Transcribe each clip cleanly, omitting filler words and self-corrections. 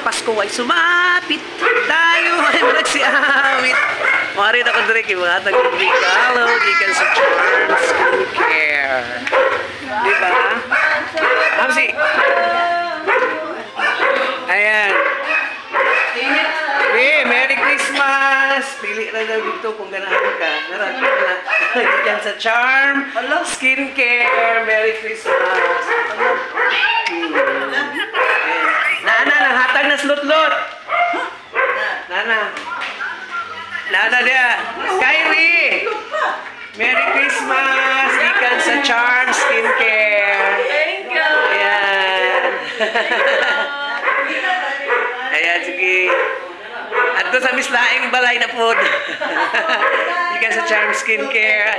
Pasko ay sumapit, tayo ay magsiawit. Mari na ko diri kay mga tag-regalo gikan sa Charms Skincare. Di ba? Hamsi. Ayan. Merry Christmas! Pili na daw dito kung ganahan ka. Narami ka na. Gikan sa Charm Skincare. Merry Christmas! Nana, nanghatag na slot-lot. Nana dia. Kyrie. Merry Christmas. Gikan sa Charm Skincare. Thank you. Ayan. Ayan, sige. At doon sa mislaing balay na po. Gikan sa Charm Skincare.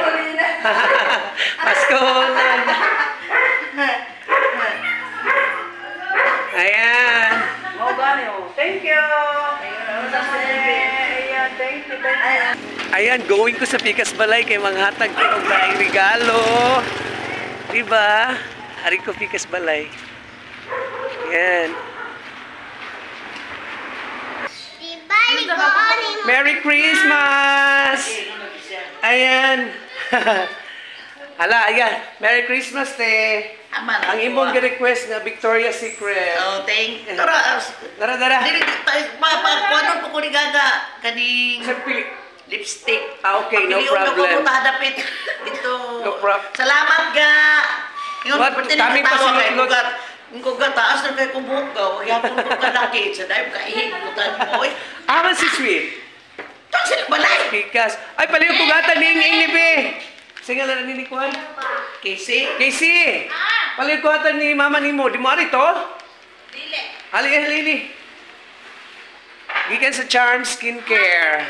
Pasko na. Ayan. Thank you. Ayan, thank you. Ayan, going ko sa Pikas Balay kay manghatag ko og laing regalo. Diba? Ari ko Pikas Balay. Ayan. Merry Christmas! Ayan. Hala, ayan. Merry Christmas, te. Ang imong request nga Victoria's Secret. Oh, thank you. Dara. Dara. Paano po ko ni Gaga? Kaning Sir, pili. lipstick. Okay, no Pagpiliun problem. ako matadapit. Ito. No problem. Salamat, Ga. Yung What? Kaming pasunod. Yung kuga, taas na kayo kumuka. Huwag yan kung kalaki. Sa dahil kaihig. Kutan mo. Aman si Sweet. Ito sila balay. Pikas. Ay, pala yung tugatan ni Ing ni Be. Sige na ni Kuan. Casey. Casey. Pala yung tugatan ni Mama ni mo. Di mo ari to? Dili. Ali. Gikan sa Charm Skincare.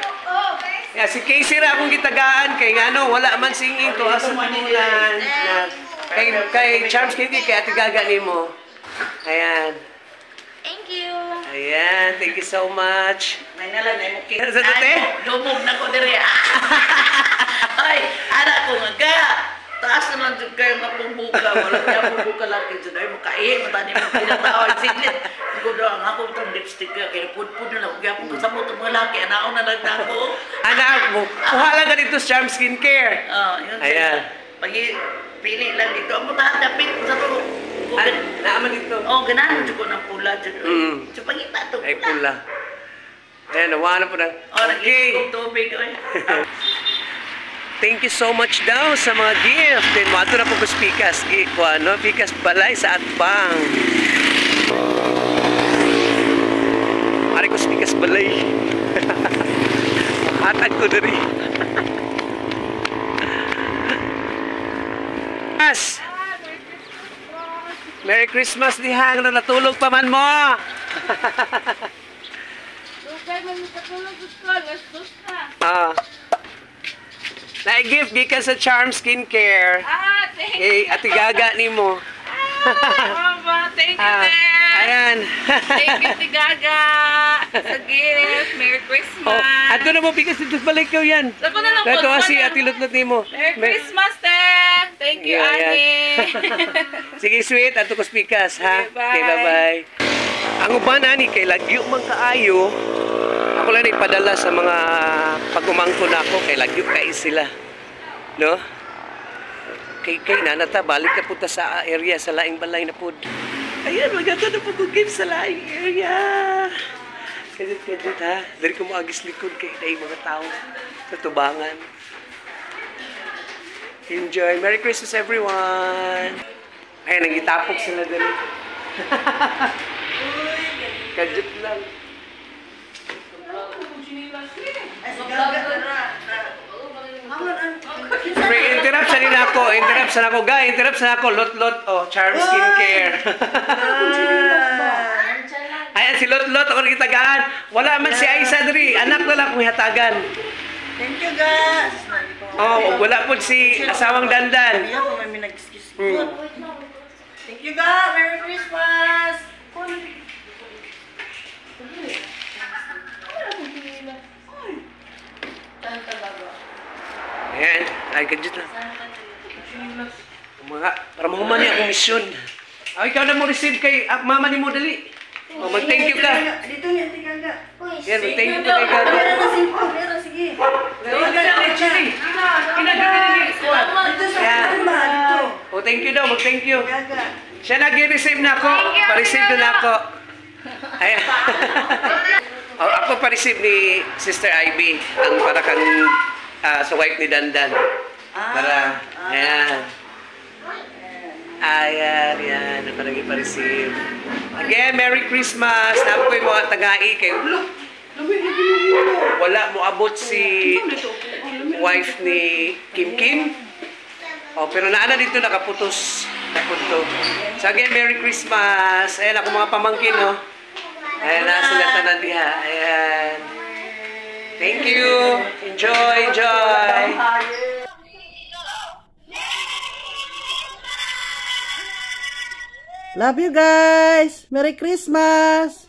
Yeah, si Casey ra akong gitagaan kay ngano wala man singing to asa manulan. Kay Charm Skincare kay ati gaga nimo. Ayan. Thank you. Ayan, thank you so much. May nalang na mo kita. Sa dati? Dumog na ko diri. Ay, anak ko nga. Taas naman dyan kayo nga pumbuka. Wala kaya pumbuka lang kayo dyan. Ay, makaihig. Matani mo pinatawag. Siglit. Ko daw, ang ako itong lipstick kaya. Kaya pud-pud na lang. Kaya kung kasama itong mga laki. Anaon na lang ako. Anak mo, kuha lang ganito sa Charm Skincare. Yun. Ayan. Pili lang dito. Ang matahadapit sa ito. Naaman dito. Ganahan mo ko ng pula dyan. So, pangita ito. Ay, pula. Ayan, nawa na po na. Okay. Tubig. Thank you so much daw sa mga gift. Then, mato na po ko Pikas. Pikas Balay sa Atbang. Ari ko Pikas Balay. Hatag ko na rin. Merry Christmas dihang na natulog pa man mo. Na-gift gikan sa Charm Skincare. Thank you. Ati gaga ni mo. Mama, thank you, Ayan. Thank you, Tigaga. Sa gift. Merry Christmas. Ato na mo Pikas dito balik ko yan. Sako na lang po. Dato si ati lutlot ni mo. Merry Christmas, te. Thank you, Yeah, Annie. Sige, sweet. Ato ko Pikas, ha? Okay, bye. Okay, bye-bye. Ang uban, ani, kay lagyo man kaayo. Ako lang ipadala sa mga pagumangko na ako, kay lagyo kay sila. No? Kay nanata, balik ka punta sa area, sa laing balay na po. Ayan, maganda na po kong game sa laing area. Kadit, ha? Dari ko maagis likod kay daing mga tao sa tubangan. Enjoy. Merry Christmas, everyone. Ayan, nagitapok sila dali. Kadit lang. Interrupt sa nila ako. Interrupt sa ako. Lot. Charm Skincare. Ayan, si Lot. Ako nagitagaan. Wala man si Aisa diri. Anak na lang kung hatagan. Thank you, guys. Wala po si asawang Dandan. Thank you, guys. Merry Christmas. Ayan, ay gadget lang. Mga, para mahuman niya akong misyon. Ikaw na mo receive kay mama ni mo dali. Oh, mag-thank you ka. Dito niya, Tigaga. Yan, mag-thank you ka kay Gaga. Meron na simpo, meron, sige. Dito sa Yan. kalma, dito. Oh, thank you daw, mag-thank you. Gaga. Siya nag-receive na ako. Pa-receive na ako. Ayan. Oh, ako pa-receive ni Sister Ivy. Ang para kang sa wife ni Dandan. Para, ayan. Ayan, yan. Parang ipa-receive. Again, Merry Christmas. Napo yung mga tagai kayo. Wala mo abot si wife ni Kim Kim. Oh, pero naana dito nakaputos. Napunto. So again, Merry Christmas. Ayan ako mga pamangkin, no? Ayan na sila tanan diha. Ayan. Thank you. Enjoy, enjoy. Love you guys. Merry Christmas.